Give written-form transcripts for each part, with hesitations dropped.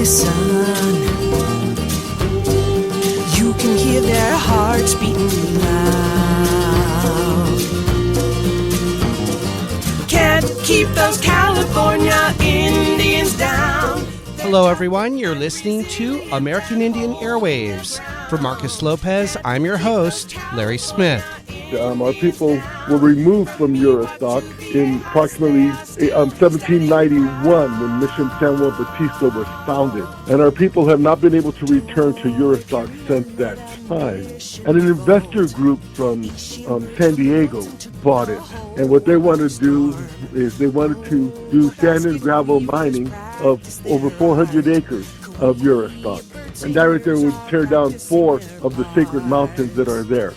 listen, you can hear their hearts beating loud. Can't keep those California Indians down. Hello, everyone. You're listening to American Indian Airwaves. For Marcus Lopez, I'm your host, Larry Smith. Our people were removed from Juristac in approximately 1791 when Mission San Juan was founded. And our people have not been able to return to Juristac since that time. And an investor group from San Diego bought it. And what they wanted to do is they wanted to do sand and gravel mining of over 400 acres of Juristac. And that right there would tear down 4 of the sacred mountains that are there.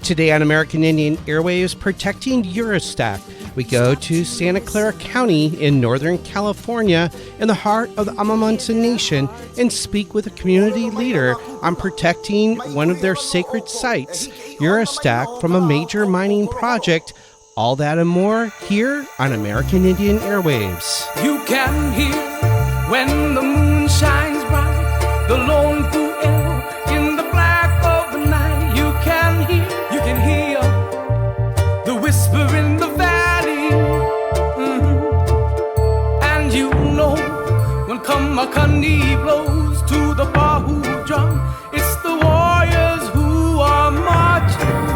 Today on American Indian Airwaves, protecting Juristac, we go to Santa Clara County in Northern California in the heart of the Amah Mutsun Nation and speak with a community leader on protecting one of their sacred sites, Juristac, from a major mining project. All that and more here on American Indian Airwaves. You can hear when the moon shines bright, the lone foothills in the black of the night. You can hear the whisper in the valley. And you know when Kamakani blows to the Bahu drum, it's the warriors who are marching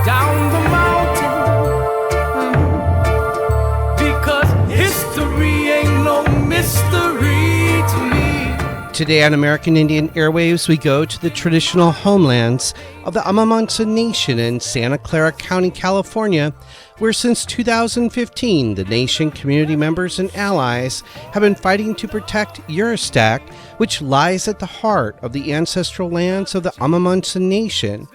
down the mountain, because history ain't no mystery to me. Today on American Indian Airwaves, we go to the traditional homelands of the Amah Mutsun Nation in Santa Clara County, California, where since 2015, the nation, community members, and allies have been fighting to protect Juristac, which lies at the heart of the ancestral lands of the Amah Mutsun Nation,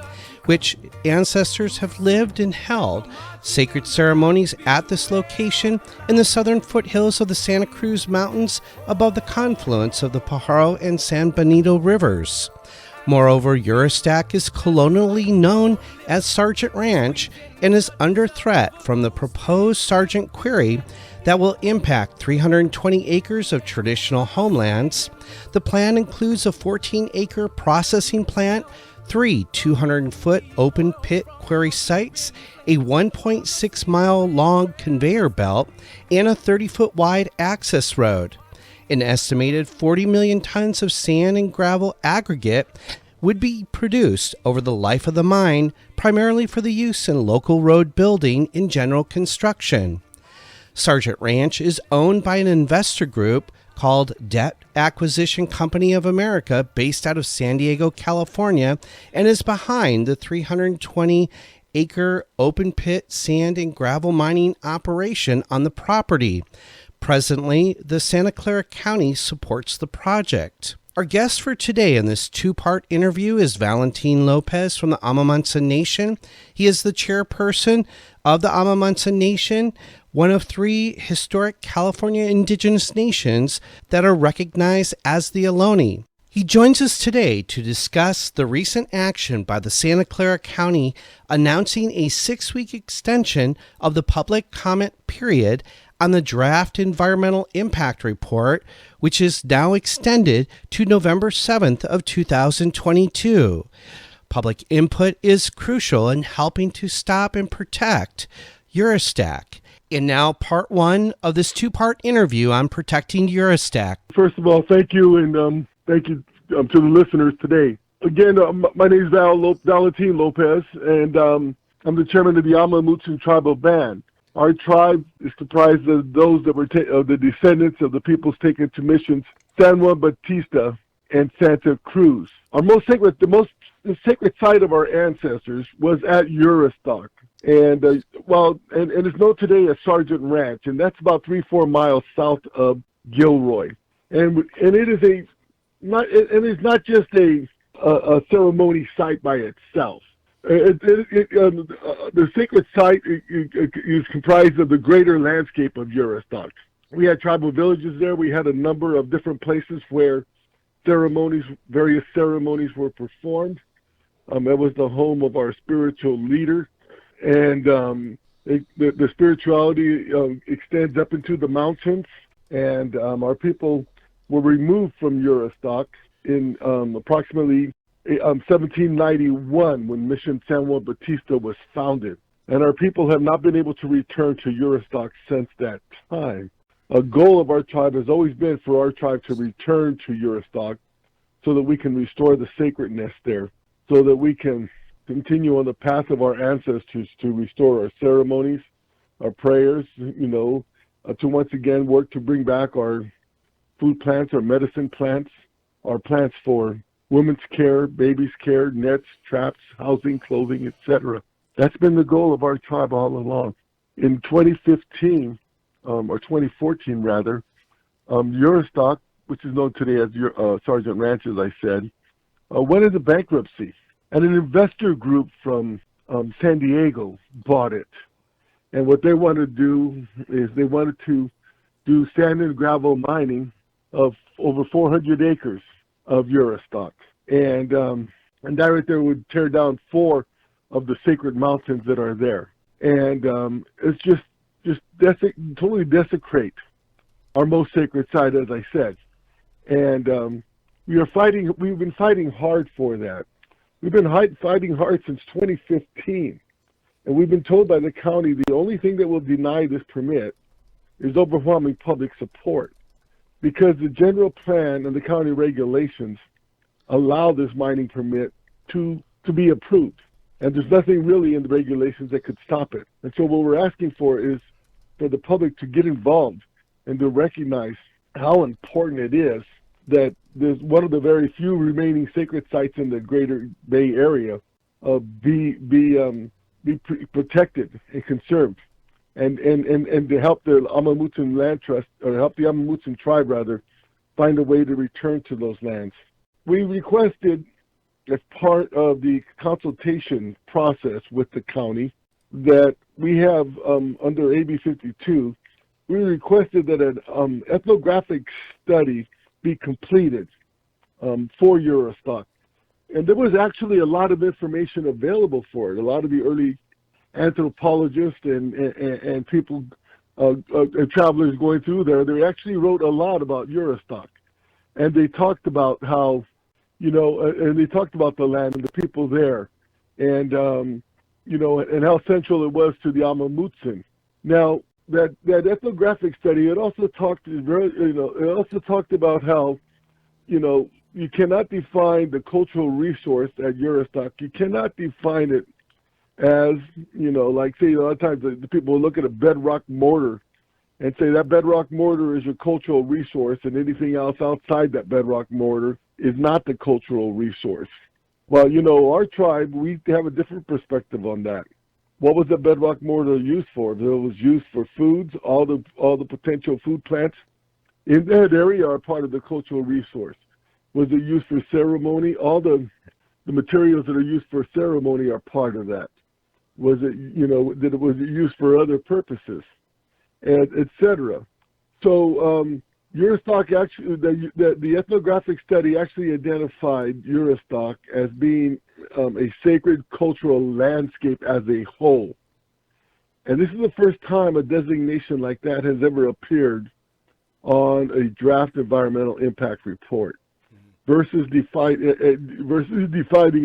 which ancestors have lived and held sacred ceremonies at this location in the southern foothills of the Santa Cruz Mountains above the confluence of the Pajaro and San Benito rivers. Moreover, Juristac is colonially known as Sargent Ranch and is under threat from the proposed Sargent Quarry that will impact 320 acres of traditional homelands. The plan includes a 14-acre processing plant, 3 200-foot open-pit quarry sites, a 1.6-mile-long conveyor belt, and a 30-foot-wide access road. An estimated 40 million tons of sand and gravel aggregate would be produced over the life of the mine, primarily for the use in local road building and general construction. Sargent Ranch is owned by an investor group called Debt Acquisition Company of America, based out of San Diego, California, and is behind the 320-acre open-pit sand and gravel mining operation on the property. Presently, the Santa Clara County supports the project. Our guest for today in this two-part interview is Valentin Lopez from the Amah Mutsun Nation. He is the chairperson of the Amah Mutsun Nation, one of 3 historic California Indigenous nations that are recognized as the Ohlone. He joins us today to discuss the recent action by the Santa Clara County announcing a 6-week extension of the public comment period on the draft environmental impact report, which is now extended to November 7th of 2022. Public input is crucial in helping to stop and protect Juristac. And now part 1 of this 2-part interview on protecting Juristac. First of all, thank you, and thank you to the listeners today. Again, my name is Valentin Lopez, and I'm the chairman of the Amah Mutsun Tribal Band. Our tribe is comprised of those that were of the descendants of the peoples taken to missions San Juan Bautista and Santa Cruz. The sacred site of our ancestors was at Juristac, and it's known today as Sargent Ranch, and that's about 3-4 miles south of Gilroy. And it is not just a ceremony site by itself. The sacred site is comprised of the greater landscape of Juristac. We had tribal villages there. We had a number of different places where various ceremonies were performed. It was the home of our spiritual leader, and the spirituality extends up into the mountains. and our people were removed from Juristac in approximately 1791 when Mission San Juan Bautista was founded. And our people have not been able to return to Juristac since that time. A goal of our tribe has always been for our tribe to return to Juristac so that we can restore the sacredness there, so that we can continue on the path of our ancestors to restore our ceremonies, our prayers, to once again work to bring back our food plants, our medicine plants, our plants for women's care, babies' care, nets, traps, housing, clothing, etc. That's been the goal of our tribe all along. In 2015, or 2014 rather, Juristac, which is known today as Sargent Ranch, as I said, went into bankruptcy. And an investor group from San Diego bought it. And what they wanted to do is they wanted to do sand and gravel mining of over 400 acres of Juristac. And that right there would tear down 4 of the sacred mountains that are there. And it's just totally desecrate our most sacred site, as I said. And we've been fighting hard for that. We've been fighting hard since 2015. And we've been told by the county the only thing that will deny this permit is overwhelming public support, because the general plan and the county regulations allow this mining permit to be approved. And there's nothing really in the regulations that could stop it. And so what we're asking for is for the public to get involved and to recognize how important it is that there's one of the very few remaining sacred sites in the greater Bay Area be protected and conserved, and to help the Amah Mutsun Land Trust, or help the Amah Mutsun tribe rather, find a way to return to those lands. We requested, as part of the consultation process with the county, that we have under AB 52, we requested that an ethnographic study be completed for Juristac. And there was actually a lot of information available for it. A lot of the early anthropologists and people, travelers going through there, they actually wrote a lot about Juristac. And they talked about how, and they talked about the land and the people there, and, and how central it was to the Amah Mutsun. Now, that ethnographic study, it also talked about how, you cannot define the cultural resource at Juristac. You cannot define it as, like, say, a lot of times the people will look at a bedrock mortar and say that bedrock mortar is your cultural resource, and anything else outside that bedrock mortar is not the cultural resource. Well, our tribe, we have a different perspective on that. What was the bedrock mortar used for? It was used for foods. All the potential food plants in that area are part of the cultural resource. Was it used for ceremony? All the materials that are used for ceremony are part of that. Was it, was it used for other purposes, and etc. So Juristac actually, the ethnographic study actually identified Juristac as being a sacred cultural landscape as a whole. And this is the first time a designation like that has ever appeared on a draft environmental impact report, versus defining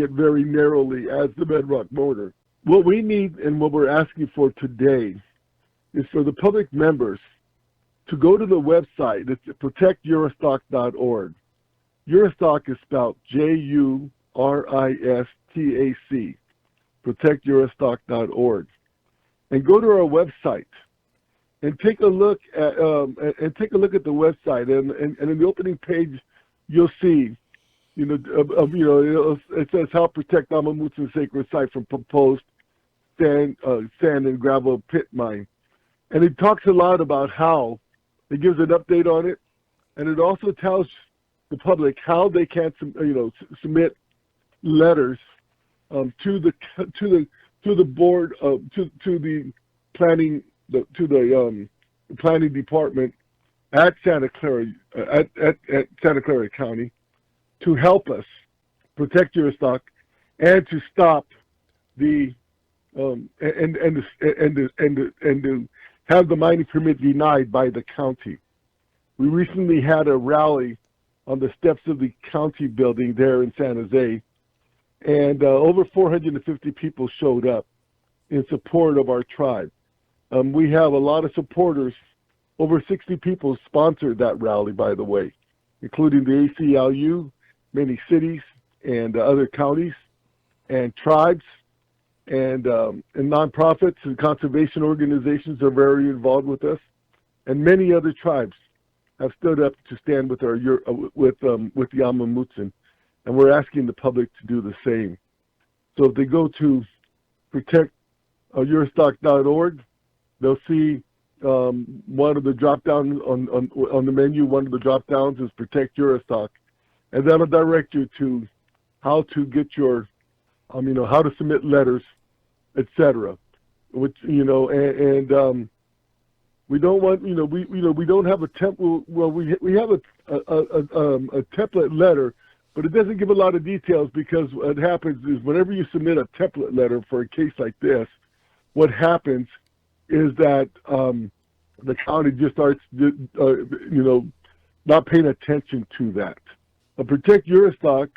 it very narrowly as the bedrock mortar. What we need and what we're asking for today is for the public members to go to the website. It's protectjuristac.org. Juristac is spelled Juristac, protectjuristac.org, and go to our website and take a look at the website. And in the opening page, you'll see, it says how protect Amah Mutsun sacred site from proposed sand and gravel pit mine, and it talks a lot about how it gives an update on it, and it also tells the public how they can submit letters to the board to the planning department at Santa Clara at Santa Clara County to help us protect Juristac and to stop the and to have the mining permit denied by the county. We recently had a rally on the steps of the county building there in San Jose, and over 450 people showed up in support of our tribe. We have a lot of supporters. Over 60 people sponsored that rally, by the way, including the ACLU, many cities and other counties and tribes, and nonprofits and conservation organizations are very involved with us, and many other tribes have stood up to stand with the Amah Mutsun, and we're asking the public to do the same. So if they go to Juristac.org, they'll see one of the drop downs on the menu. One of the drop downs is Protect Juristac, and that'll direct you to how to get your, how to submit letters, etc. Which and we don't want we don't have a template. Well, we have a template letter, but it doesn't give a lot of details, because what happens is whenever you submit a template letter for a case like this, what happens is that the county just starts, not paying attention to that. Protect Juristac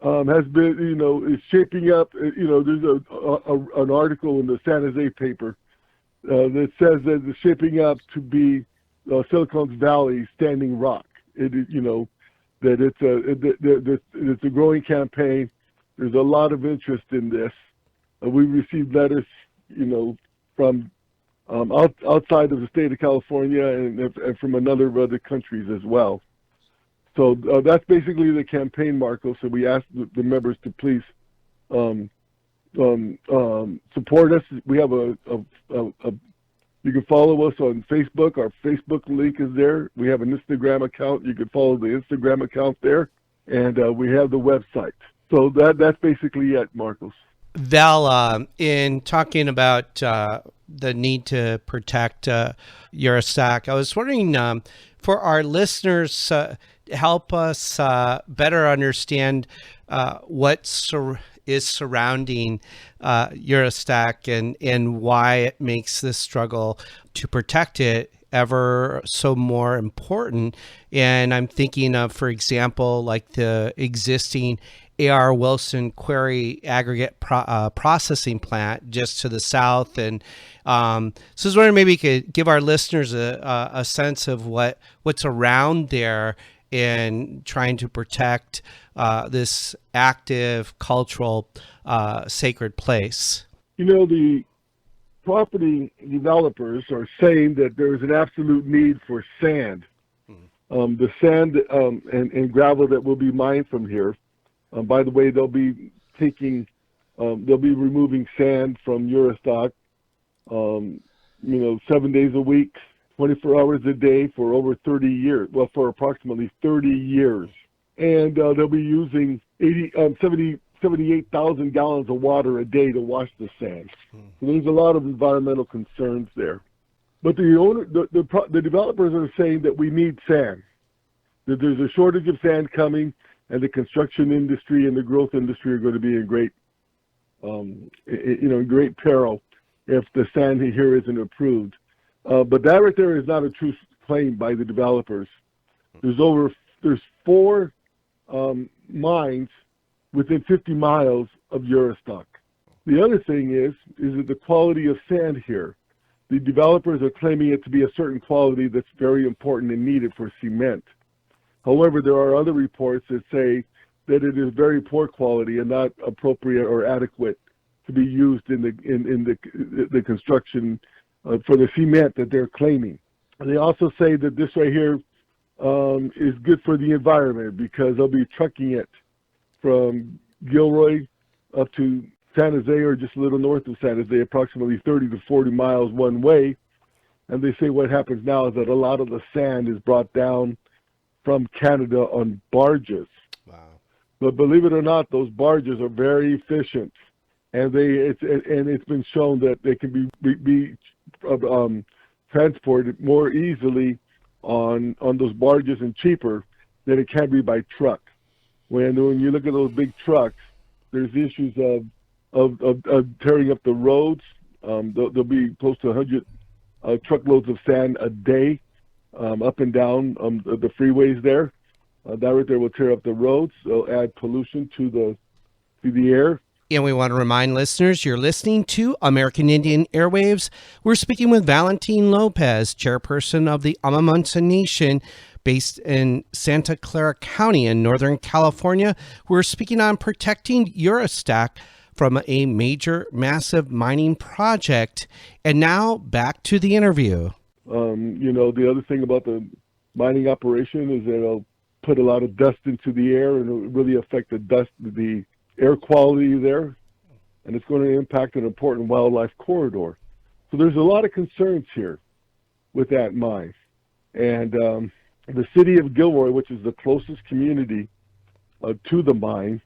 has been, is shaping up. There's an article in the San Jose paper that says that it's shaping up to be Silicon Valley Standing Rock. That it's a growing campaign. There's a lot of interest in this. We received letters, from outside of the state of California and from other countries as well. So that's basically the campaign, Marco. So we asked the members to please support us. We have you can follow us on Facebook. Our Facebook link is there. We have an Instagram account. You can follow the Instagram account there, and we have the website. So that's basically it, Marcos. Val, in talking about the need to protect Juristac, I was wondering, for our listeners, help us better understand what is surrounding Juristac and why it makes this struggle to protect it ever so more important. And I'm thinking of, for example, like the existing A.R. Wilson Quarry aggregate processing plant just to the south. And so I was wondering, maybe you could give our listeners a sense of what's around there in trying to protect this active cultural sacred place. The property developers are saying that there is an absolute need for sand. The sand and gravel that will be mined from here. By the way, they'll be removing sand from Juristac, 7 days a week, 24 hours a day for over 30 years. Well, for approximately 30 years. And they'll be using 78,000 gallons of water a day to wash the sand. So there's a lot of environmental concerns there. But the developers are saying that we need sand, that there's a shortage of sand coming, and the construction industry and the growth industry are going to be in great, great peril if the sand here isn't approved. But that right there is not a true claim by the developers. There's 4 mines within 50 miles of Juristac. The other thing is that the quality of sand here. The developers are claiming it to be a certain quality that's very important and needed for cement. However, there are other reports that say that it is very poor quality and not appropriate or adequate to be used in the construction for the cement that they're claiming. And they also say that this right here is good for the environment, because they'll be trucking it from Gilroy up to San Jose, or just a little north of San Jose, approximately 30 to 40 miles one way. And they say what happens now is that a lot of the sand is brought down from Canada on barges. Wow. But believe it or not, those barges are very efficient, and it's been shown that they can be transported more easily on those barges and cheaper than it can be by truck. When you look at those big trucks, there's issues of tearing up the roads. There'll be close to 100 truckloads of sand a day up and down the freeways there. That right there will tear up the roads. It'll add pollution to the air. And we want to remind listeners you're listening to American Indian Airwaves. We're speaking with Valentin Lopez, chairperson of the Amah Mutsun Nation, based in Santa Clara County in Northern California. We're speaking on protecting Juristac from a major, massive mining project. And now back to the interview. The other thing about the mining operation is that it'll put a lot of dust into the air, and it'll really affect the air quality there, and it's going to impact an important wildlife corridor. So there's a lot of concerns here with that mine. And the city of Gilroy, which is the closest community to the mine,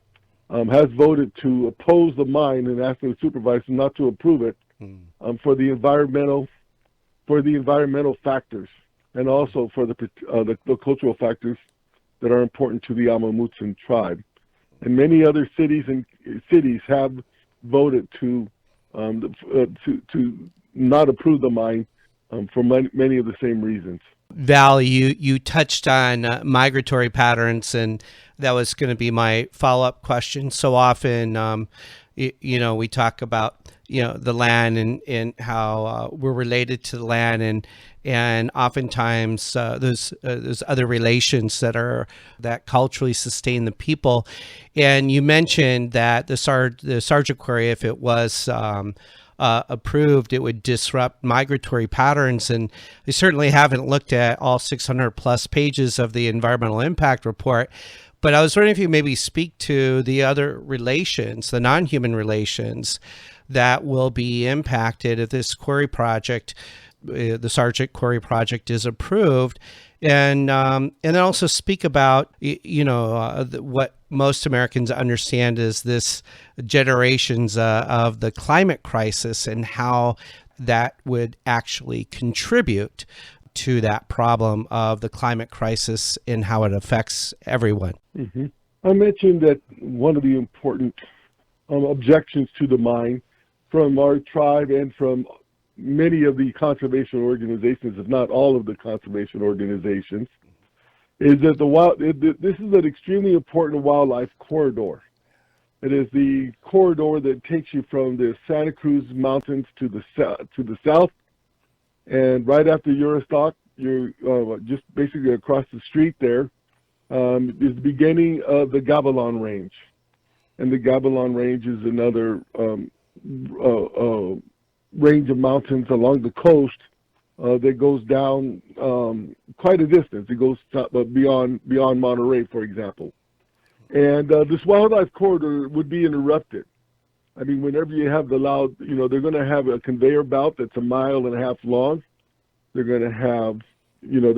has voted to oppose the mine and asking the supervisor not to approve it for the environmental factors, and also for the cultural factors that are important to the Amah Mutsun tribe. And many other cities have voted to not approve the mine for many of the same reasons. Val, you touched on migratory patterns, and that was going to be my follow-up question. So often, we talk about the land and how we're related to the land, and oftentimes there's other relations that culturally sustain the people. And you mentioned that the Sargent Quarry, if it was approved, it would disrupt migratory patterns. And I certainly haven't looked at all 600 plus pages of the environmental impact report, but I was wondering if you maybe speak to the other relations, the non-human relations that will be impacted if this quarry project, the Sargent Quarry project, is approved. And then also speak about, what most Americans understand is this generations of the climate crisis and how that would actually contribute to that problem of the climate crisis and how it affects everyone. Mm-hmm. I mentioned that one of the important objections to the mine from our tribe and from many of the conservation organizations, if not all of the conservation organizations, is that this is an extremely important wildlife corridor. It is the corridor that takes you from the Santa Cruz Mountains to the south, and right after Juristac, you're just basically across the street there is the beginning of the Gavilan Range, and the Gavilan Range is another range of mountains along the coast that goes down quite a distance. It goes beyond Monterey, for example. And this wildlife corridor would be interrupted. I mean, whenever you have they're going to have a conveyor belt that's 1.5 miles long. They're going to have, there'll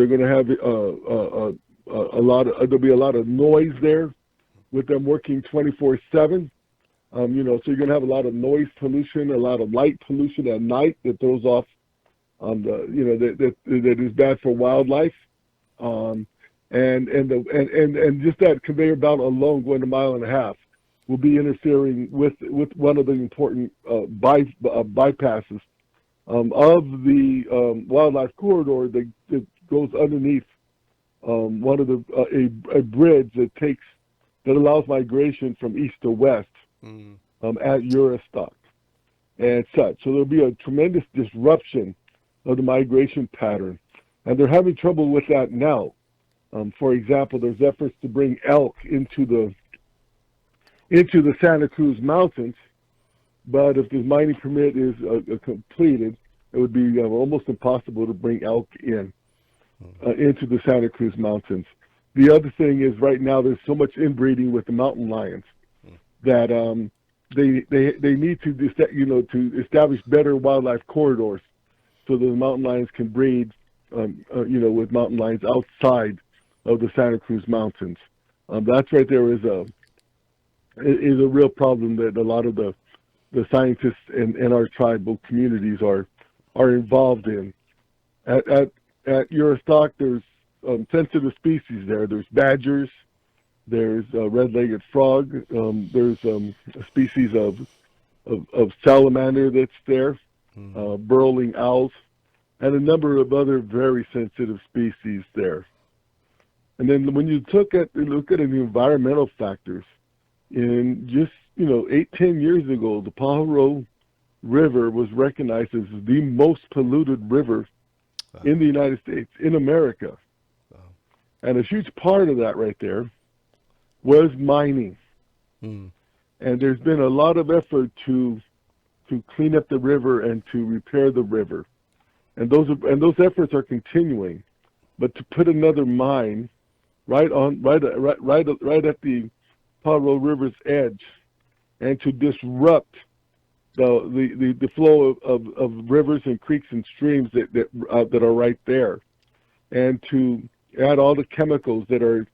be a lot of noise there with them working 24/7. So you're going to have a lot of noise pollution, a lot of light pollution at night that throws off, that is bad for wildlife. And just that conveyor belt alone going 1.5 miles will be interfering with one of the important bypasses of the wildlife corridor that goes underneath one of a bridge that allows migration from east to west at Juristac and such. So there'll be a tremendous disruption of the migration pattern, and they're having trouble with that now. For example, there's efforts to bring elk into the Santa Cruz Mountains, but if the mining permit is completed, it would be almost impossible to bring elk into the Santa Cruz Mountains. The other thing is, right now there's so much inbreeding with the mountain lions that they need to establish better wildlife corridors so that the mountain lions can breed with mountain lions outside of the Santa Cruz Mountains. That's right there is a real problem that a lot of the scientists and our tribal communities are involved in. At Juristac, there's sensitive species there. There's badgers, there's red-legged frog, there's a species of salamander that's there, burrowing owls. and a number of other very sensitive species there. And then when you look at the environmental factors, in just 8-10 years ago, the Pajaro River was recognized as the most polluted river in the United States, in America. And a huge part of that right there was mining. And there's been a lot of effort to clean up the river and to repair the river. And those efforts are continuing. But to put another mine right at the Pajaro River's edge, and to disrupt the flow of rivers and creeks and streams that are right there, and to add all the chemicals that are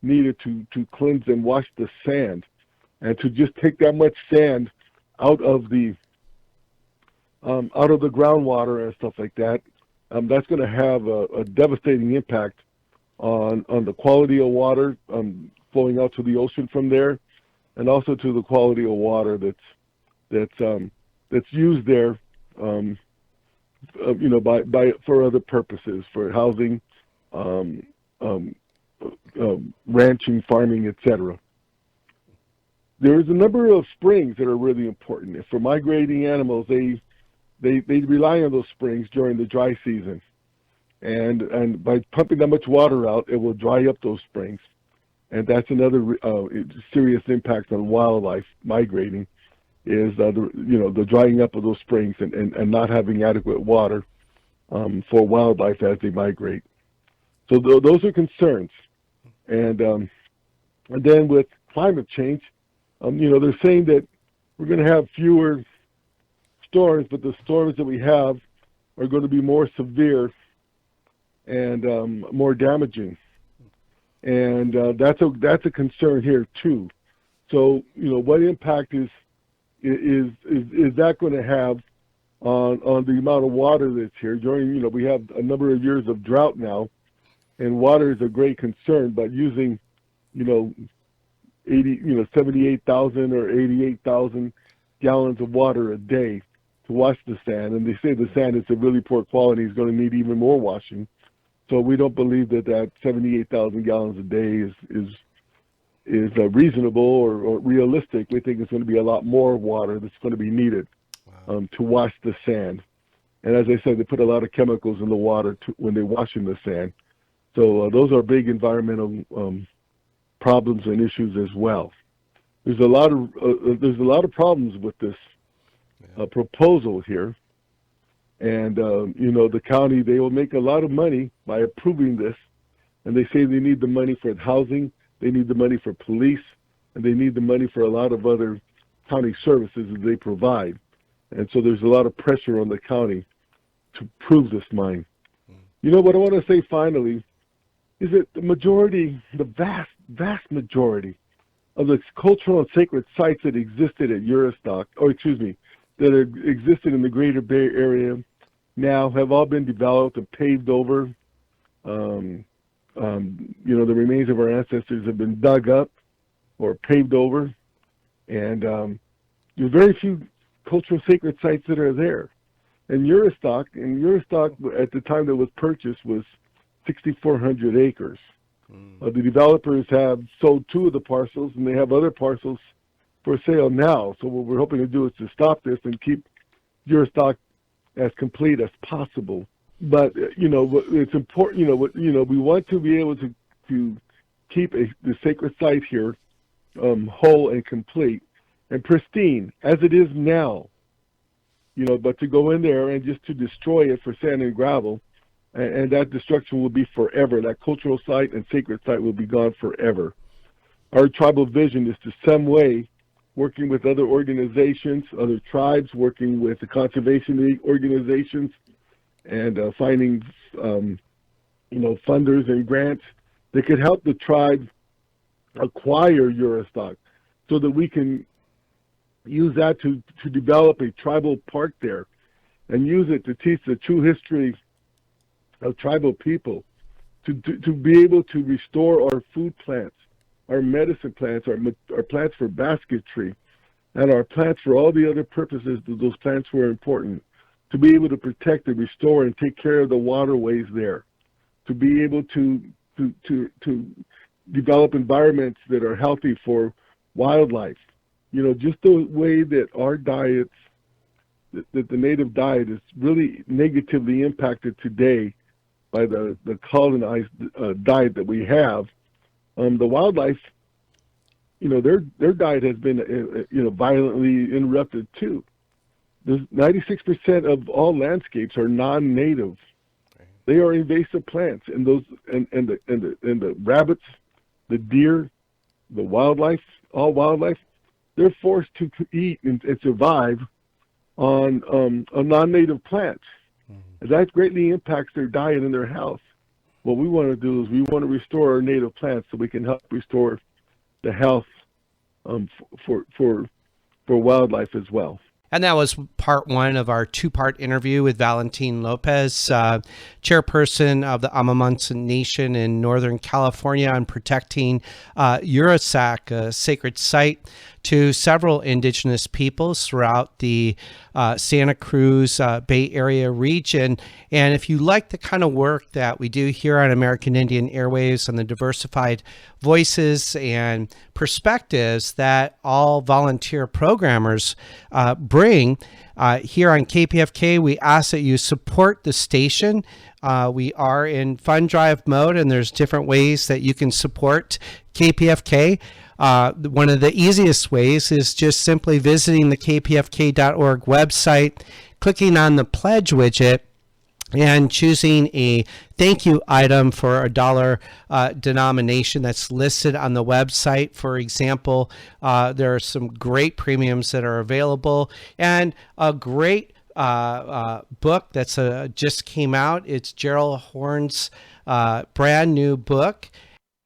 needed to cleanse and wash the sand, and to just take that much sand out of the groundwater and stuff like that, that's going to have a devastating impact on the quality of water flowing out to the ocean from there, and also to the quality of water that's used there, for other purposes, for housing, ranching, farming, etc. There's a number of springs that are really important. For migrating animals, they rely on those springs during the dry season. And by pumping that much water out, it will dry up those springs. And that's another serious impact on wildlife migrating, is the drying up of those springs and not having adequate water for wildlife as they migrate. So those are concerns. And then with climate change, they're saying that we're going to have fewer storms, but the storms that we have are going to be more severe and more damaging, and that's a concern here too. So what impact is that going to have on the amount of water that's here? During we have a number of years of drought now, and water is a great concern. But using 78,000 or 88,000 gallons of water a day to wash the sand, and they say the sand is of really poor quality, is going to need even more washing. So we don't believe that 78,000 gallons a day is reasonable or realistic. We think it's going to be a lot more water that's going to be needed to wash the sand. And as I said, they put a lot of chemicals in the water when they're washing the sand. So those are big environmental problems and issues as well. There's a lot of problems with this proposal here. And, the county, they will make a lot of money by approving this. And they say they need the money for housing, they need the money for police, and they need the money for a lot of other county services that they provide. And so there's a lot of pressure on the county to approve this mine. What I want to say finally is that the vast majority of the cultural and sacred sites that existed at Juristac, that existed in the Greater Bay Area, now have all been developed and paved over. The remains of our ancestors have been dug up or paved over, and there's very few cultural sacred sites that are there. And Juristac at the time that was purchased was 6,400 acres. The developers have sold 2 of the parcels, and they have other parcels for sale now. So what we're hoping to do is to stop this and keep Juristac as complete as possible. But it's important. We want to be able to keep the sacred site here whole and complete and pristine as it is now. But to go in there and just to destroy it for sand and gravel, and that destruction will be forever. That cultural site and sacred site will be gone forever. Our tribal vision is to some way, working with other organizations, other tribes, working with the conservation organizations, and finding, funders and grants that could help the tribe acquire Juristac, so that we can use that to develop a tribal park there, and use it to teach the true history of tribal people, to be able to restore our food plants, our medicine plants, our plants for basketry, and our plants for all the other purposes that those plants were important, to be able to protect and restore and take care of the waterways there, to be able to develop environments that are healthy for wildlife. You know, just the way that our diets, that the native diet is really negatively impacted today by the colonized diet that we have. The wildlife, you know, their diet has been, violently interrupted too. There's 96% of all landscapes are non-native. They are invasive plants, and the rabbits, the deer, the wildlife, all wildlife, they're forced to eat and survive on non-native plants. And that greatly impacts their diet and their health. What we want to do is we want to restore our native plants so we can help restore the health for wildlife as well. And that was part one of our two-part interview with Valentin Lopez, chairperson of the Amah Mutsun Nation in Northern California, on protecting Juristac, a sacred site to several indigenous peoples throughout the Santa Cruz Bay Area region. And if you like the kind of work that we do here on American Indian Airwaves and the diversified voices and perspectives that all volunteer programmers bring here on KPFK, we ask that you support the station. We are in fund drive mode, and there's different ways that you can support KPFK. One of the easiest ways is just simply visiting the kpfk.org website, clicking on the pledge widget, and choosing a thank you item for $1 denomination that's listed on the website. For example, there are some great premiums that are available, and a great book that's just came out. It's Gerald Horn's brand new book.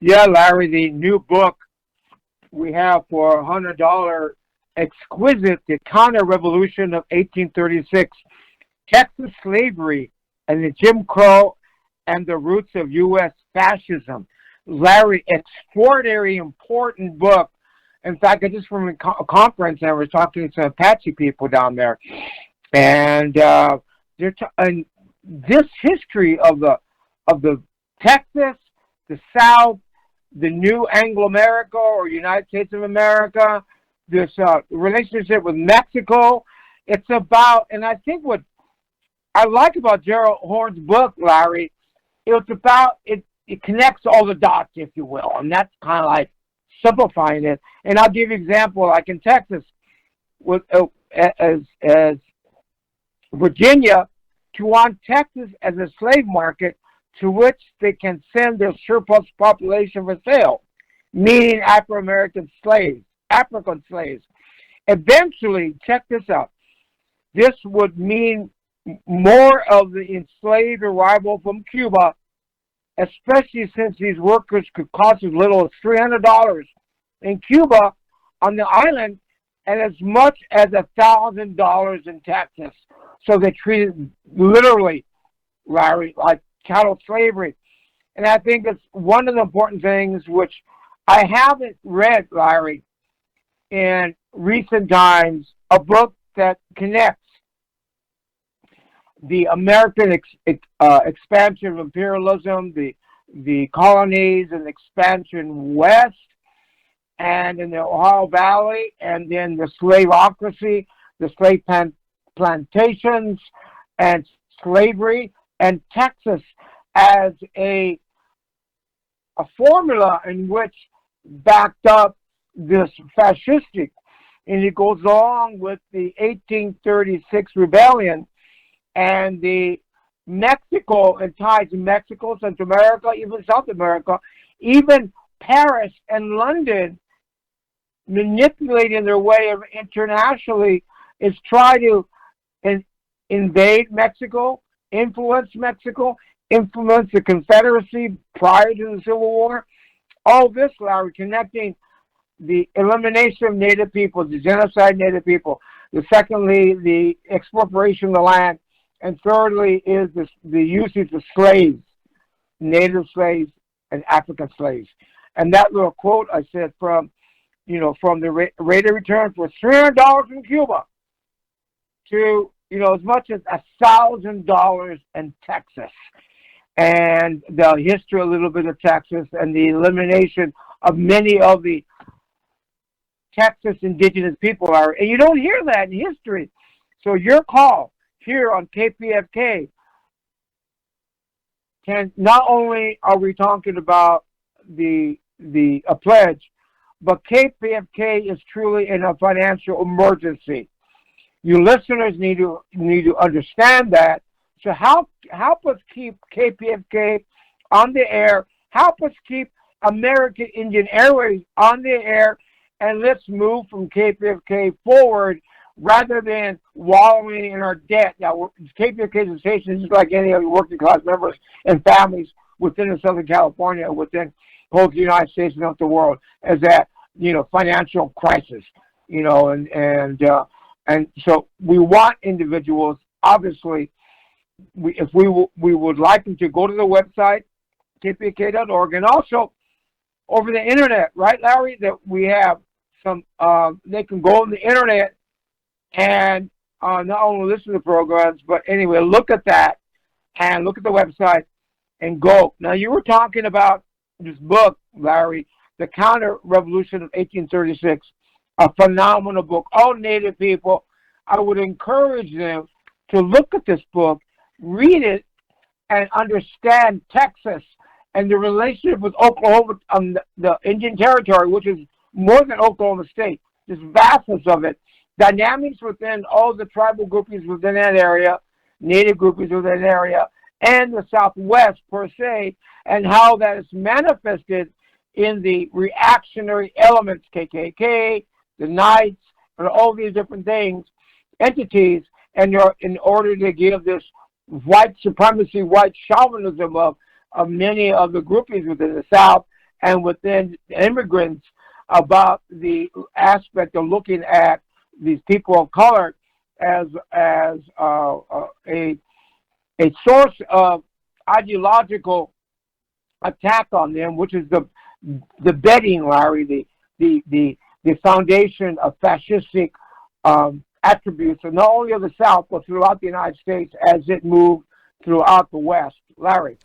Yeah, Larry, the new book we have for $100, Exquisite, the Counter-Revolution of 1836, Texas Slavery and the Jim Crow and the Roots of U.S. Fascism. Larry, extraordinary, important book. In fact, I just from a conference, I was talking to some Apache people down there, and this history of the Texas, the South, the new Anglo-America or United States of America, this relationship with Mexico. It's about, and I think what I like about Gerald Horn's book, Larry, it's about, it connects all the dots, if you will, and that's kind of like simplifying it. And I'll give you an example, like in Texas, with as Virginia to want Texas as a slave market to which they can send their surplus population for sale, meaning Afro-American slaves, African slaves. Eventually, check this out, this would mean more of the enslaved arrival from Cuba, especially since these workers could cost as little as $300 in Cuba on the island and as much as $1,000 in Texas. So they treated literally, Larry, like chattel slavery. And I think it's one of the important things which I haven't read, Larry, in recent times, a book that connects the American expansion of imperialism, the colonies and expansion west, and in the Ohio Valley, and then the slaveocracy, the slave plantations, and slavery, and Texas as a formula in which backed up this fascistic, and it goes along with the 1836 rebellion and the Mexico and ties to Mexico, Central America, even South America, even Paris and London manipulating their way of internationally is try to invade Mexico, influence the Confederacy prior to the Civil War. All this, Larry, connecting the elimination of Native people, the genocide of Native people. Secondly, the expropriation of the land. And thirdly is the usage of slaves, Native slaves and African slaves. And that little quote I said from the rate of return for $300 from Cuba to, as much as $1,000 in Texas. And the history a little bit of Texas and the elimination of many of the Texas indigenous people are, and you don't hear that in history. So your call here on KPFK not only are we talking about a pledge, but KPFK is truly in a financial emergency. You listeners need to understand that. So help us keep KPFK on the air. Help us keep American Indian Airwaves on the air, and let's move from KPFK forward rather than wallowing in our debt. Now, KPFK is a station just like any other working class members and families within Southern California, within both the United States and the world, as that financial crisis. And so we want individuals, obviously. We would like them to go to the website, kpfk.org, and also over the internet, right, Larry, that we have some, they can go on the internet and not only listen to the programs, but anyway, look at that and look at the website and go. Now, you were talking about this book, Larry, The Counter-Revolution of 1836, a phenomenal book. All Native people, I would encourage them to look at this book, read it, and understand Texas and the relationship with Oklahoma, the Indian Territory, which is more than Oklahoma State, this vastness of it, dynamics within all the tribal groupings within that area, Native groupings within that area, and the Southwest per se, and how that is manifested in the reactionary elements, KKK, the Knights, and all these different things, entities, and in order to give this white supremacy, white chauvinism of many of the groupings within the South and within immigrants about the aspect of looking at these people of color as a source of ideological attack on them, which is the bedding, Larry, the foundation of fascistic attributes, and not only of the South, but throughout the United States as it moved throughout the West. Larry.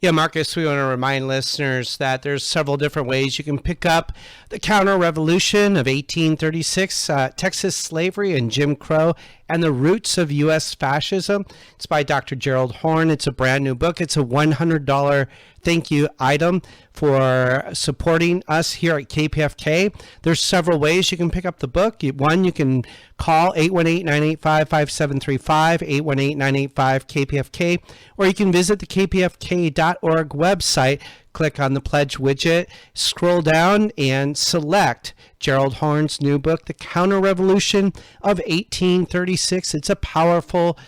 Yeah, Marcus, we want to remind listeners that there's several different ways you can pick up The Counter-Revolution of 1836, Texas Slavery and Jim Crow, and the Roots of U.S. Fascism. It's by Dr. Gerald Horne. It's a brand new book. It's a $100 thank you item for supporting us here at KPFK. There's several ways you can pick up the book. One, you can call 818-985-5735, 818-985-KPFK, or you can visit the kpfk.org website, click on the pledge widget, scroll down, and select Gerald Horne's new book, The Counter-Revolution of 1836. It's a powerful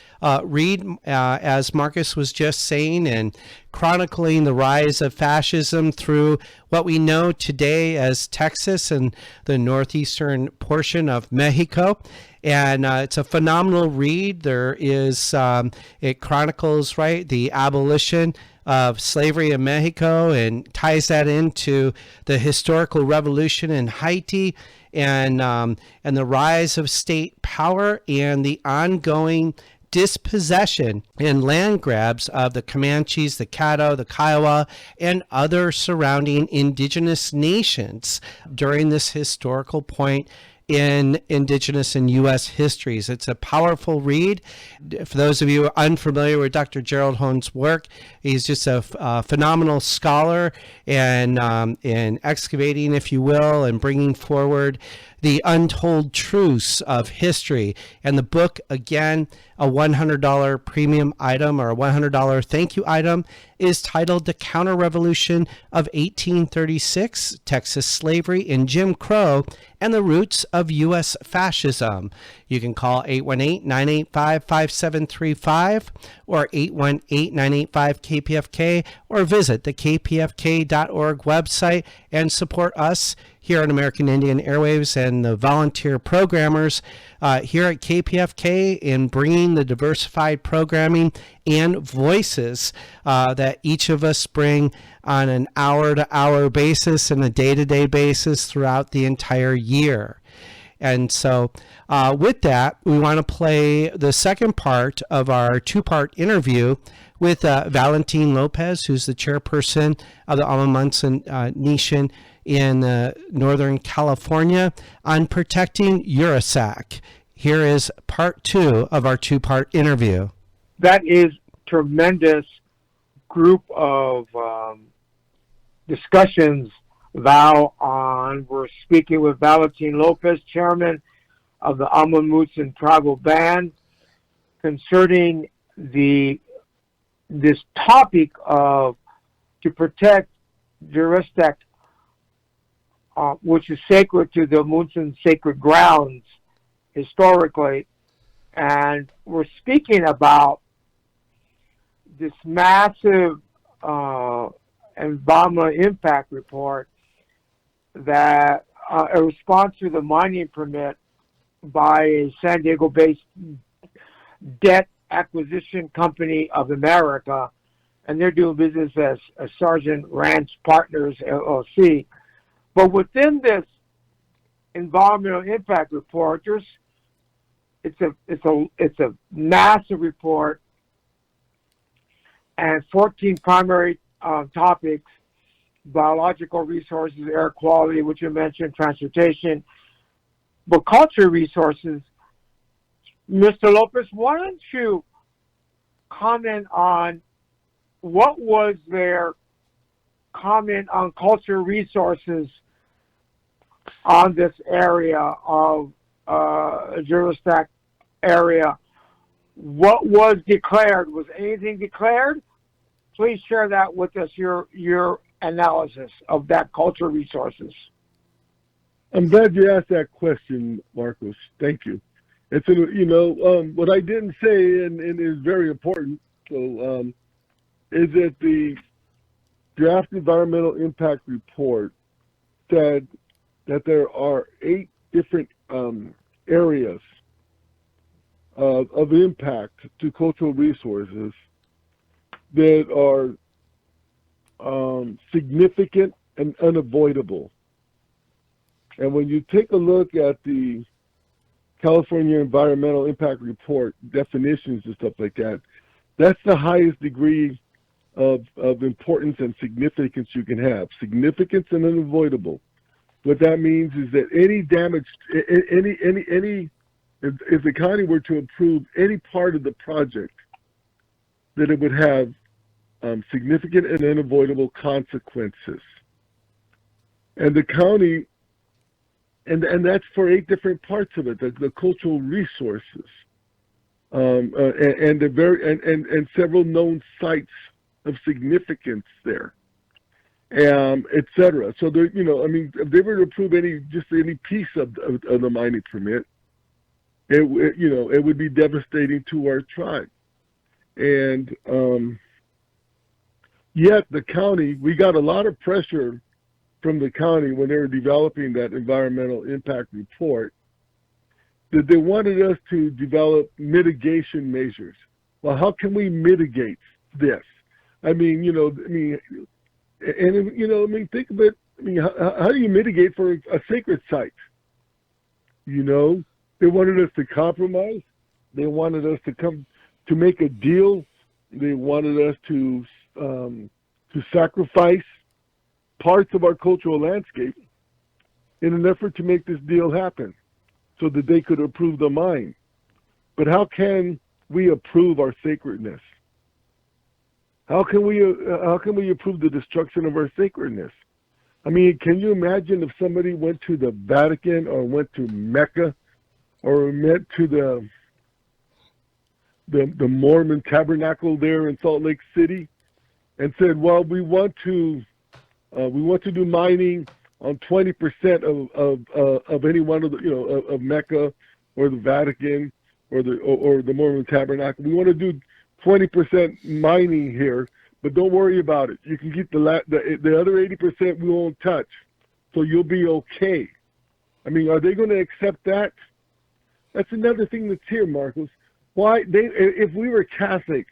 read, as Marcus was just saying, and chronicling the rise of fascism through what we know today as Texas and the northeastern portion of Mexico. And it's a phenomenal read. There is, it chronicles, right, the abolition of slavery in Mexico and ties that into the historical revolution in Haiti and the rise of state power and the ongoing dispossession and land grabs of the Comanches, the Caddo, the Kiowa, and other surrounding indigenous nations during this historical point in Indigenous and U.S. histories. It's a powerful read. For those of you who are unfamiliar with Dr. Gerald Horne's work, he's just a phenomenal scholar and in excavating, if you will, and bringing forward the untold truths of history. And the book, again, a $100 premium item or a $100 thank you item, is titled The Counter-Revolution of 1836, Texas Slavery and Jim Crow, and the Roots of U.S. Fascism. You can call 818-985-5735 or 818-985-KPFK or visit the kpfk.org website and support us here on American Indian Airwaves and the volunteer programmers here at KPFK in bringing the diversified programming and voices that each of us bring on an hour-to-hour basis and a day-to-day basis throughout the entire year. And so with that, we want to play the second part of our two-part interview with Valentin Lopez, who's the chairperson of the Amah Mutsun Nation in Northern California, on protecting Juristac. Here is part two of our two-part interview. That is tremendous group of discussions, Val, on. We're speaking with Valentin Lopez, chairman of the Amah Mutsun tribal band, concerning this topic of to protect Juristac, which is sacred to the Mutsun sacred grounds historically. And we're speaking about this massive environmental impact report that a response to the mining permit by a San Diego-based debt acquisition company of America, and they're doing business as a Sargent Ranch Partners LLC. But within this environmental impact report, it's a massive report and 14 primary topics: biological resources, air quality, which you mentioned, transportation, but culture resources. Mr. Lopez, why don't you comment on what was their comment on culture resources on this area of Juristac area? What was declared? Was anything declared? Please share that with us, your analysis of that culture resources. I'm glad you asked that question, Marcos. Thank you. It's what I didn't say, and is very important. So, is that the draft environmental impact report said that there are 8 different areas of impact to cultural resources that are significant and unavoidable. And when you take a look at the California Environmental Impact Report definitions and stuff like that, that's the highest degree of importance and significance you can have. Significance and unavoidable. What that means is that any damage, if the county were to approve any part of the project, that it would have significant and unavoidable consequences. And the county, and that's for 8 different parts of it, the cultural resources, and several known sites of significance there, etc. So there, if they were to approve any piece of the mining permit, it would be devastating to our tribe. And yet the county, we got a lot of pressure from the county when they were developing that environmental impact report, that they wanted us to develop mitigation measures. Well, how can we mitigate this? Think of it. How do you mitigate for a sacred site? They wanted us to compromise. They wanted us to come to make a deal. They wanted us to sacrifice parts of our cultural landscape in an effort to make this deal happen so that they could approve the mine. But how can we approve our sacredness? How can we approve the destruction of our sacredness? I mean, can you imagine if somebody went to the Vatican or went to Mecca or went to the Mormon tabernacle there in Salt Lake City and said, well, we want to do mining on 20% of any one of the of Mecca or the Vatican or the Mormon tabernacle. We want to do 20% mining here, but don't worry about it. You can keep the other 80% we won't touch, so you'll be okay. I mean, are they going to accept that? That's another thing that's here, Marcos. Why if we were Catholic,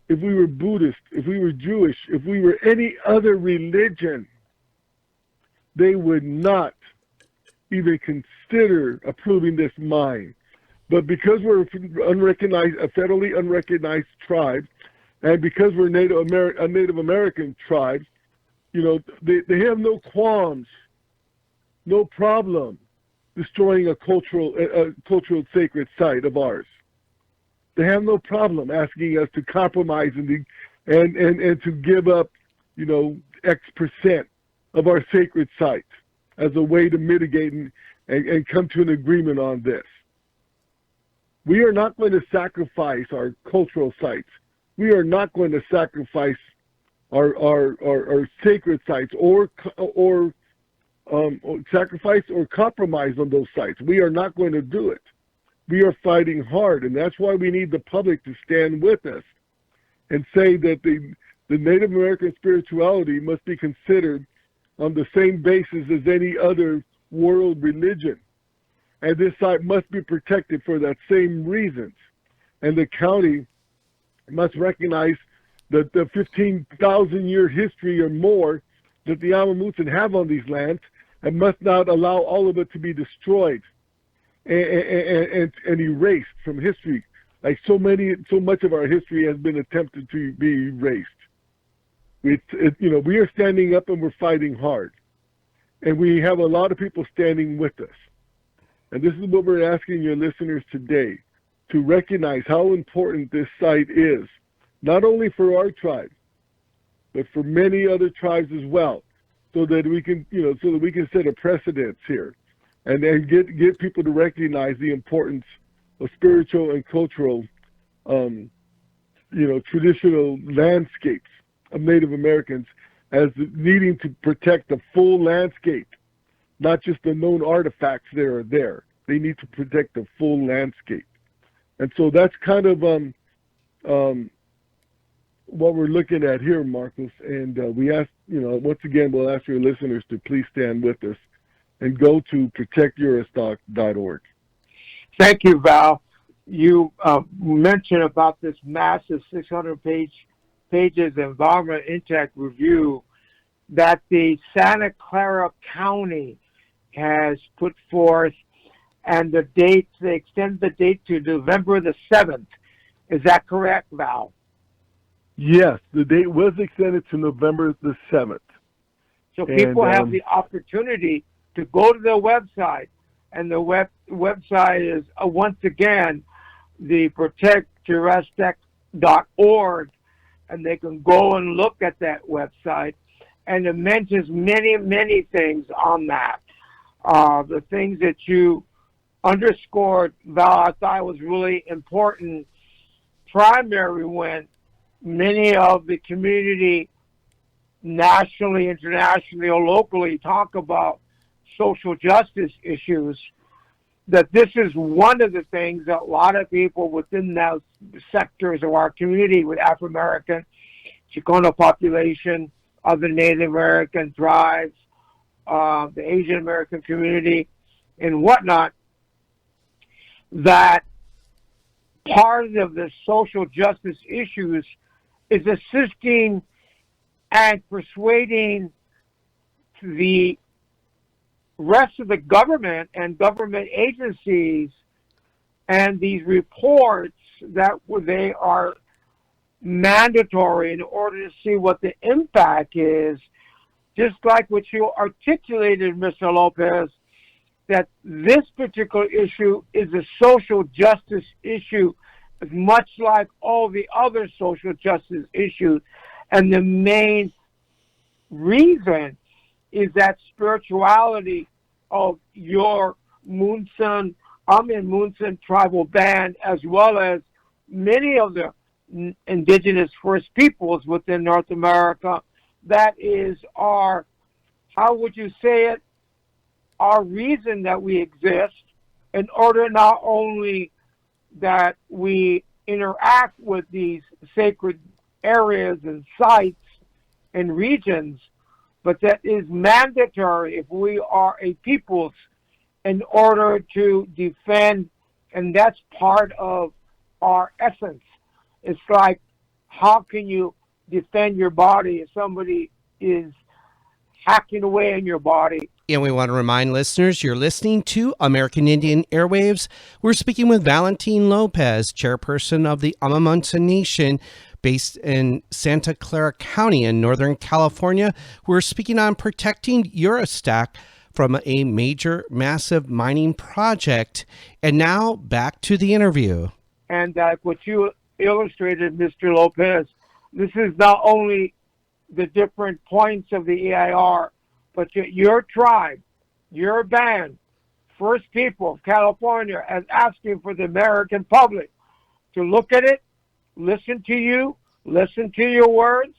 if we were Buddhist, if we were Jewish, if we were any other religion, they would not even consider approving this mine. But because we're unrecognized, a federally unrecognized tribe, and because we're a Native American tribe, you know, they have no qualms, no problem destroying a cultural sacred site of ours. They have no problem asking us to compromise and to give up, you know, X% of our sacred sites as a way to mitigate and come to an agreement on this. We are not going to sacrifice our cultural sites. We are not going to sacrifice our sacred sites or sacrifice or compromise on those sites. We are not going to do it. We are fighting hard, and that's why we need the public to stand with us and say that the Native American spirituality must be considered on the same basis as any other world religion. And this site must be protected for that same reasons. And the county must recognize that the 15,000-year history or more that the Amah Mutsun have on these lands, and must not allow all of it to be destroyed and erased from history. Like so much of our history has been attempted to be erased. We are standing up and we're fighting hard. And we have a lot of people standing with us. And this is what we're asking your listeners today, to recognize how important this site is, not only for our tribe, but for many other tribes as well, so that we can, set a precedence here, and then get people to recognize the importance of spiritual and cultural, traditional landscapes of Native Americans as needing to protect the full landscape, not just the known artifacts that are there. They need to protect the full landscape. And so that's kind of what we're looking at here, Marcos. And we ask, once again, we'll ask your listeners to please stand with us and go to protectjuristac.org. Thank you, Val. You mentioned about this massive 600 pages environmental impact review that the Santa Clara County has put forth, and they extended the date to November the 7th. Is that correct, Val? Yes, the date was extended to November the 7th. So people have the opportunity to go to their website, and the website is, once again, the protectjuristac.org, and they can go and look at that website, and it mentions many, many things on that. The things that you underscored, Val, I thought was really important, primary when many of the community, nationally, internationally, or locally, talk about social justice issues, that this is one of the things that a lot of people within those sectors of our community with Afro-American, Chicano population, other Native American tribes, the Asian American community, and whatnot, that part of the social justice issues is assisting and persuading the rest of the government and government agencies and these reports that they are mandatory in order to see what the impact is, just like what you articulated, Mr. Lopez, that this particular issue is a social justice issue, much like all the other social justice issues. And the main reason is that spirituality of your Amah Mutsun tribal band, as well as many of the indigenous First Peoples within North America, that is our, how would you say it, our reason that we exist, in order not only that we interact with these sacred areas and sites and regions, but that is mandatory if we are a peoples in order to defend, and that's part of our essence. It's like, how can you defend your body if somebody is hacking away in your body And we want to remind listeners you're listening to American Indian Airwaves. We're speaking with Valentin Lopez, chairperson of the Amah Mutsun Nation, based in Santa Clara County in Northern California. We're speaking on protecting Juristac from a major, massive mining project. And now back to the interview. And what you illustrated, Mr. Lopez, this is not only the different points of the EIR, but your tribe, your band, First People of California, is asking for the American public to look at it, listen to you, listen to your words,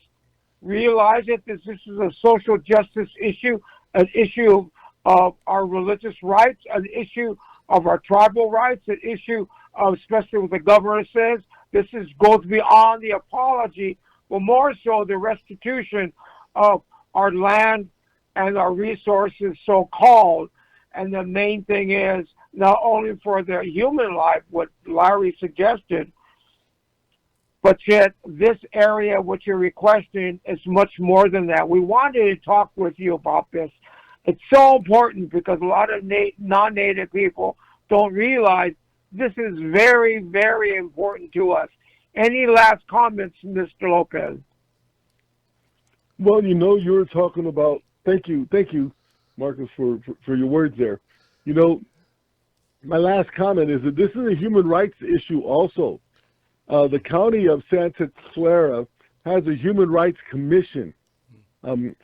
realize that this is a social justice issue, an issue of our religious rights, an issue of our tribal rights, an issue of, especially what the governor says, this goes beyond the apology, but more so the restitution of our land and our resources, so-called. And the main thing is not only for the human life, what Larry suggested, but yet this area, what you're requesting, is much more than that. We wanted to talk with you about this. It's so important because a lot of non-Native people don't realize this is very, very important to us. Any last comments, Mr. Lopez? Well, you were talking about, thank you, Marcus, for your words there. My last comment is that this is a human rights issue also. The county of Santa Clara has a human rights commission within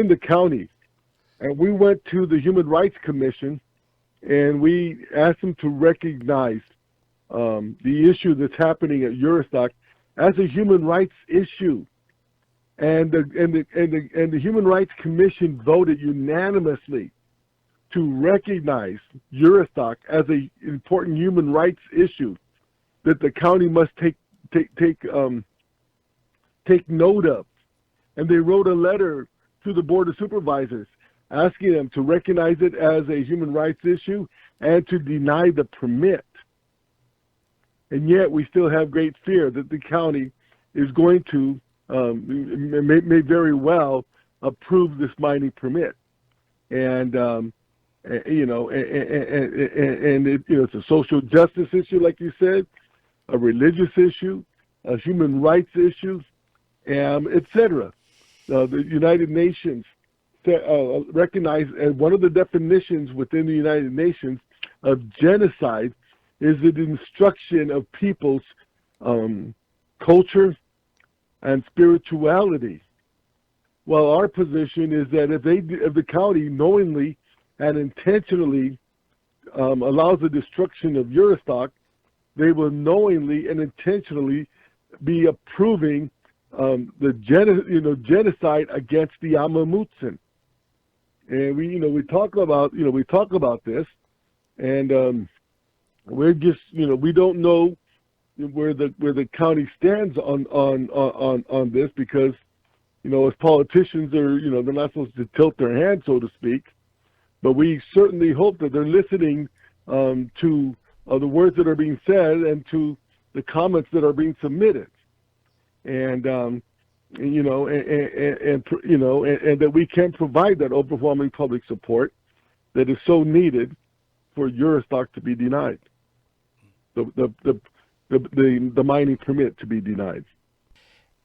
the county. And we went to the Human Rights Commission and we asked them to recognize the issue that's happening at Juristac as a human rights issue. And the Human Rights Commission voted unanimously to recognize Juristac as an important human rights issue that the county must take note of. And they wrote a letter to the Board of Supervisors asking them to recognize it as a human rights issue and to deny the permit. And yet we still have great fear that the county is going to may very well approve this mining permit, and it's a social justice issue, like you said, a religious issue, a human rights issue, etc. The United Nations recognize, and one of the definitions within the United Nations of genocide is the destruction of people's culture and spirituality. Well, our position is that if the county knowingly and intentionally allows the destruction of Juristac, they will knowingly and intentionally be approving the genocide against the Amah Mutsun. And we talk about this, and we're just we don't know where the county stands on this, because as politicians they're not supposed to tilt their hand, so to speak, but we certainly hope that they're listening to the words that are being said and to the comments that are being submitted, and that we can provide that overwhelming public support that is so needed for Juristac to be denied, the mining permit to be denied.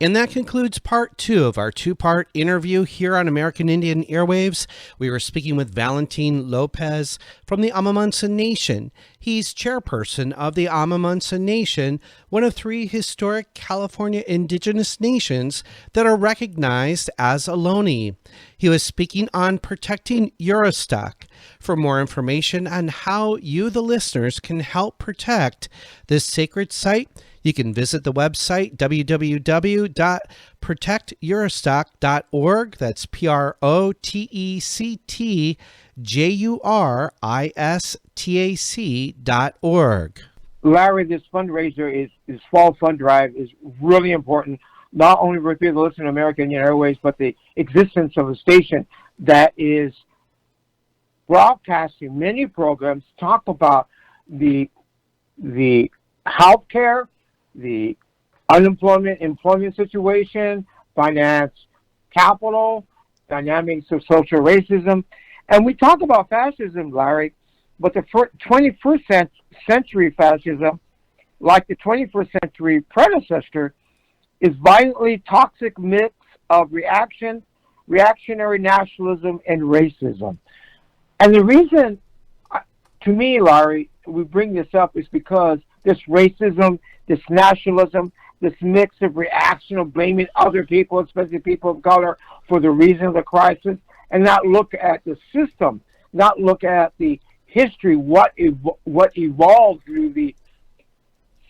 And that concludes part 2 of our 2-part interview here on American Indian Airwaves. We were speaking with Valentin Lopez from the Amah Mutsun Nation. He's chairperson of the Amah Mutsun Nation, one of 3 historic California Indigenous nations that are recognized as Ohlone. He was speaking on protecting Juristac. For more information on how you, the listeners, can help protect this sacred site, you can visit the website www.protectjuristac.org. That's protectjuristac.org. Larry, this fundraiser this fall fund drive is really important, not only for the listener to American Indian Airwaves, but the existence of a station that is broadcasting many programs, talk about the health care, the employment situation, finance, capital, dynamics of social racism. And we talk about fascism, Larry, but the 21st century fascism, like the 21st century predecessor, is violently toxic mix of reactionary nationalism, and racism. And the reason, to me, Larry, we bring this up is because this racism, this nationalism, this mix of reaction of blaming other people, especially people of color, for the reason of the crisis, and not look at the system, not look at the history, what evolved through the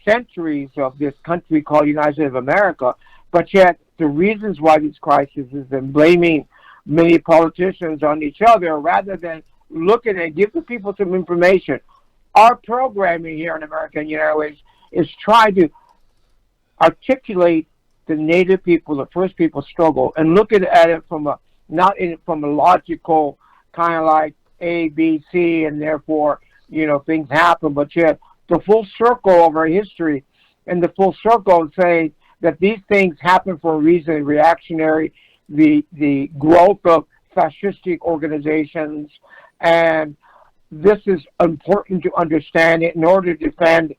centuries of this country called United States of America, but yet the reasons why these crises and blaming many politicians on each other rather than look at it and give the people some information. Our programming here in American Indian Airwaves is trying to articulate the Native people, the First People struggle, and look at it from a from a logical kind of like A, B, C, and therefore things happen, but yet the full circle of our history and the full circle saying that these things happen for a reason, reactionary, the growth of fascistic organizations, and this is important to understand it in order to defend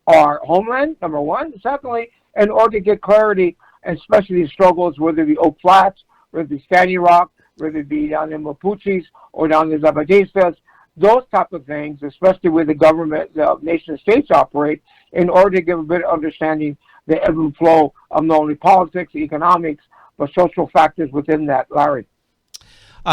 our homeland, number one. Secondly, in order to get clarity, especially these struggles, whether it be Oak Flats, whether it be Standing Rock, whether it be down in Mapuches or down in Zapatistas, those type of things, especially where the government, the nation states operate, in order to give a better understanding the ebb and flow of not only politics, economics, but social factors within that, Larry.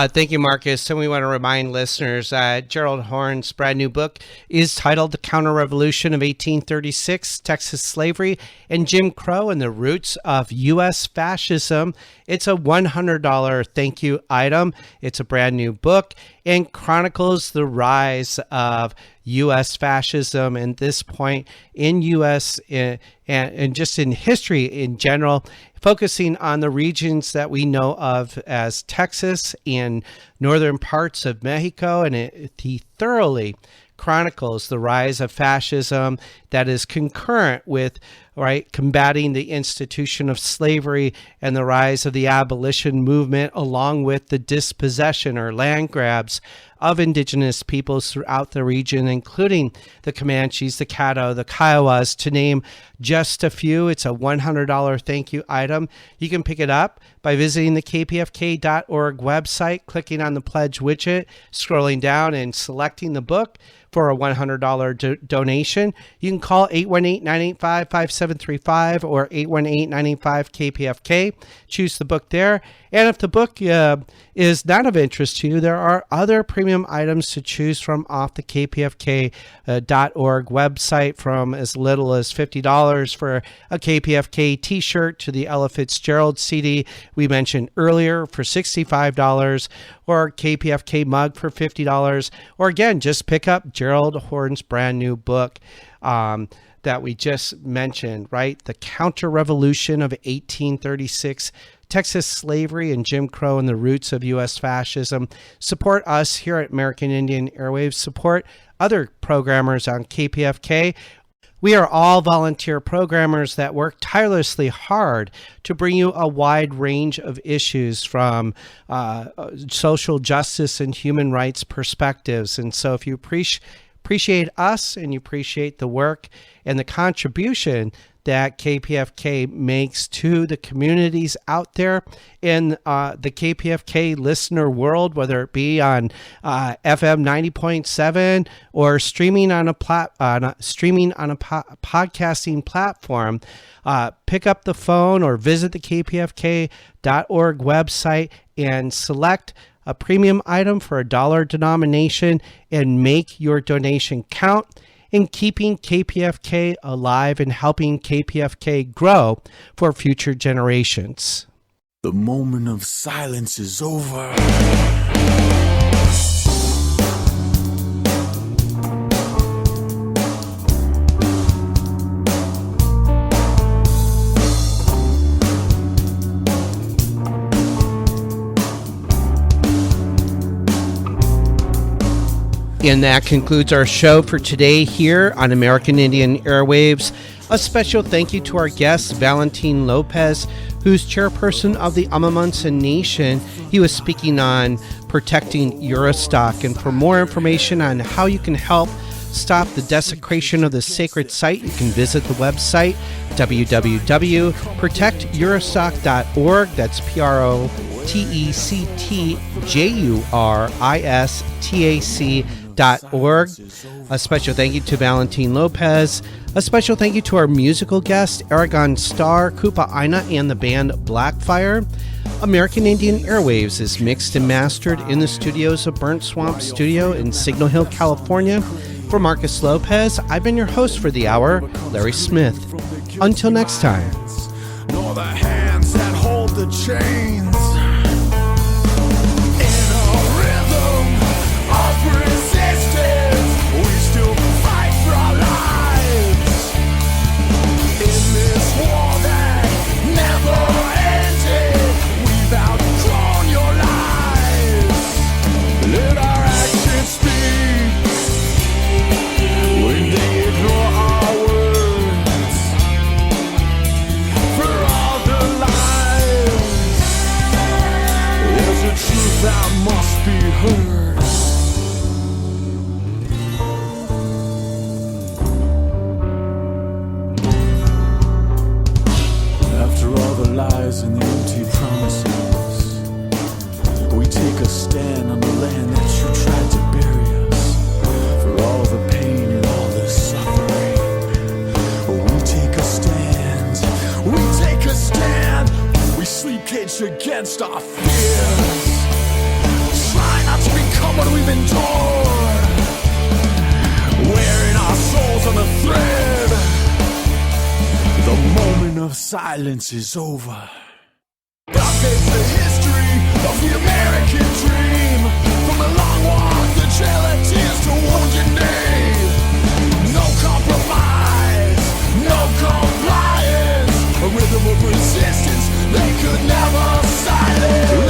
Thank you, Marcus. And we want to remind listeners, Gerald Horne's brand new book is titled The Counter-Revolution of 1836, Texas Slavery and Jim Crow and the Roots of U.S. Fascism. It's a $100 thank you item. It's a brand new book and chronicles the rise of U.S. fascism and this point in U.S. and just in history in general, focusing on the regions that we know of as Texas and northern parts of Mexico. And he thoroughly chronicles the rise of fascism that is concurrent with combating the institution of slavery and the rise of the abolition movement, along with the dispossession or land grabs of indigenous peoples throughout the region, including the Comanches, the Caddo, the Kiowas, to name just a few. It's a $100 thank you item. You can pick it up by visiting the kpfk.org website, clicking on the pledge widget, scrolling down and selecting the book for a $100 donation. You can call 818-985-5735 or 818-985-KPFK. Choose the book there. And if the book is not of interest to you, there are other premium items to choose from off the kpfk.org website, from as little as $50 for a KPFK t-shirt to the Ella Fitzgerald CD we mentioned earlier for $65, or KPFK mug for $50, or again, just pick up Gerald Horne's brand new book that we just mentioned, right? The Counter-Revolution of 1836, Texas Slavery and Jim Crow and the Roots of U.S. Fascism. Support us here at American Indian Airwaves. Support other programmers on KPFK. We are all volunteer programmers that work tirelessly hard to bring you a wide range of issues from social justice and human rights perspectives. And so if you appreciate us and you appreciate the work and the contribution that KPFK makes to the communities out there in the KPFK listener world, whether it be on FM 90.7 or streaming on a podcasting platform, pick up the phone or visit the kpfk.org website and select a premium item for $1 denomination and make your donation count in keeping KPFK alive and helping KPFK grow for future generations. The moment of silence is over. And that concludes our show for today here on American Indian Airwaves. A special thank you to our guest, Valentin Lopez, who's chairperson of the Amah Mutsun Nation. He was speaking on protecting Juristac. And for more information on how you can help stop the desecration of the sacred site, you can visit the website www.protectjuristac.org. That's protectjuristac.org. A special thank you to Valentin Lopez. A special thank you to our musical guest, Aragon Star, Kupa Aina, and the band Blackfire. American Indian Airwaves is mixed and mastered in the studios of Burnt Swamp Studio in Signal Hill, California. For Marcus Lopez, I've been your host for the hour, Larry Smith. Until next time. Nor the hands that hold the chains. In a rhythm of resistance, we still fight for our lives. In this war that never ended, we've outgrown your lives. Let our actions speak when they ignore our words. For all the lives, there's a truth that must be heard. After all the lies and the empty promises, we take a stand on the land that you tried to bury us. For all the pain and all the suffering, we take a stand. We take a stand. We sleep caged against our fears. Try not to become what we've endured. Wearing our souls on the thread. The moment of silence is over. God is the history of the American dream. From the long walk, the trail of tears to wounded knee. No compromise, no compliance. A rhythm of resistance they could never silence.